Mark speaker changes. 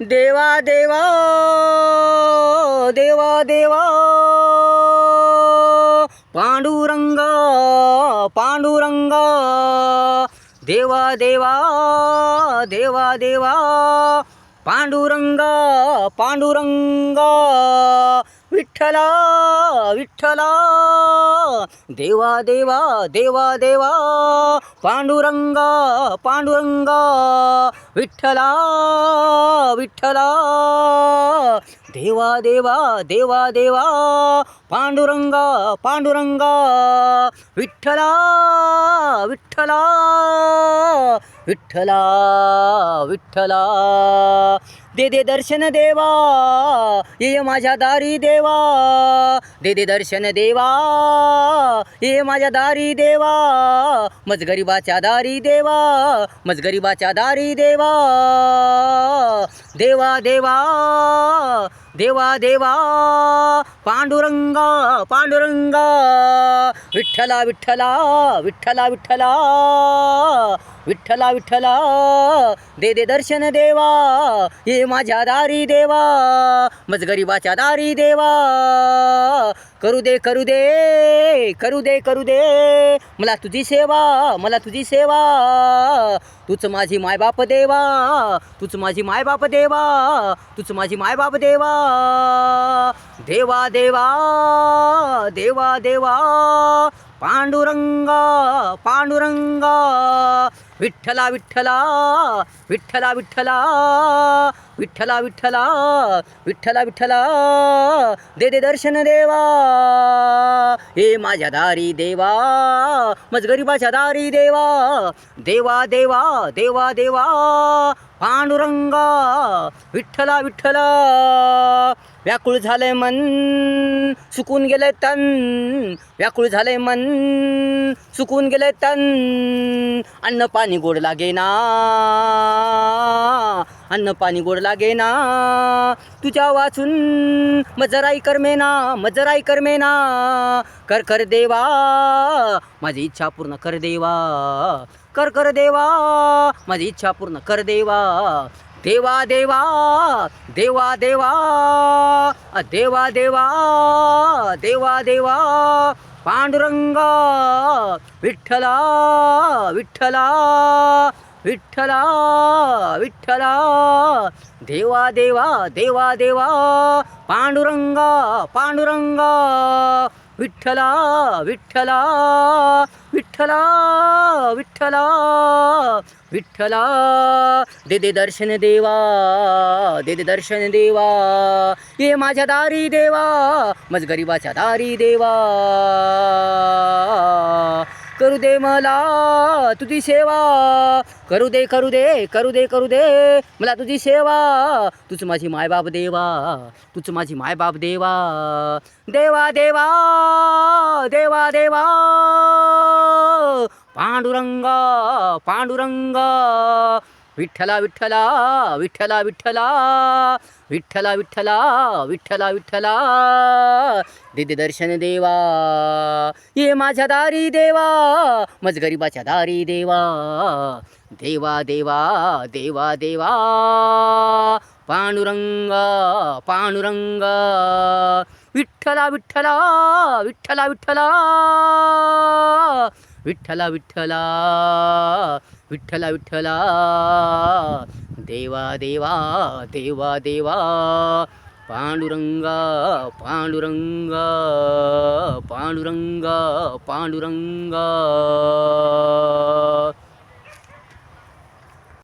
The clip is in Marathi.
Speaker 1: देवा देवा देवा देवा पांडुरंग पांडुरंग देवा देवा देवा देवा पांडुरंग पांडुरंग विठ्ठला विठ्ठला देवा देवा देवा देवा पांडुरंग पांडुरंग विठ्ठला विठ्ठला देवा देवा देवा देवा पांडुरंग पांडुरंग विठ्ठला विठ्ठला विठ्ठला विठ्ठला दे दर्शन देवा ये माझ्या दारी देवा दे दर्शन देवा ये माझ्या दारी देवा मज गरीबाच्या दारी देवा मज गरीबाच्या दारी देवा देवा देवा देवा देवा पांडुरंग पांडुरंग विठ्ठला विठ्ठला विठ्ठला विठ्ठला विठ्ठला विठ्ठला दे दर्शन देवा ये माझ्या दारी देवा मज गरीबाच्या दारी देवा करू दे करू दे करू दे करू दे मला तुझी सेवा मला तुझी सेवा तूच माझी मायबाप देवा तूच माझी मायबाप देवा तूच माझी मायबाप देवा देवा देवा देवा देवा पांडुरंग पांडुरंग विठ्ठला विठ्ठला विठ्ठला विठ्ठला विठ्ठला विठ्ठला विठ्ठला विठ्ठला दे दर्शन देवा हे माझ्या दारी देवा मज गरीबाच्या दारी देवा देवा देवा देवा देवा पांडुरंग विठ्ठला विठ्ठला व्याकुळ झाले मन सुकून गेले तन व्याकुळ झाले मन सुकून गेले तन अन्न पाणी गोड लागेना अन्न पाणी गोड लागेना तुझ्या वाचून मजराई करमेना मजराई करमेना कर कर देवा माझी इच्छा पूर्ण कर देवा कर कर देवा माझी इच्छा पूर्ण कर देवा देवा देवा देवा देवा देवा देवा देवा देवा पांडुरंग विठ्ठला विठ्ठला विठ्ठला विठ्ठला देवा देवा देवा देवा पांडुरंग पांडुरंग विठ्ठला विठ्ठला विठ्ठला विठ्ठला विठ्ठला दे दर्शन देवा दे दर्शन देवा ये माझ्या दारी देवा मज गरीबाच्या दारी देवा करू दे मला तुझी सेवा करू दे करू दे करू दे करू दे मला तुझी सेवा तूच माझी मायबाप देवा तूच माझी मायबाप देवा देवा देवा देवा देवा पांडुरंग पांडुरंग विठ्ठला विठ्ठला विठ्ठला विठ्ठला विठ्ठला विठ्ठला विठ्ठला विठ्ठला दे दर्शन देवा ये माझ्या दारी देवा मज गरीबाच्या दारी देवा देवा देवा देवा देवा पांडुरंग पांडुरंग विठ्ठला विठ्ठला विठ्ठला विठ्ठला विठ्ठला विठ्ठला विठ्ठला विठ्ठला देवा देवा देवा देवा पांडुरंग पांडुरंग पांडुरंग पांडुरंग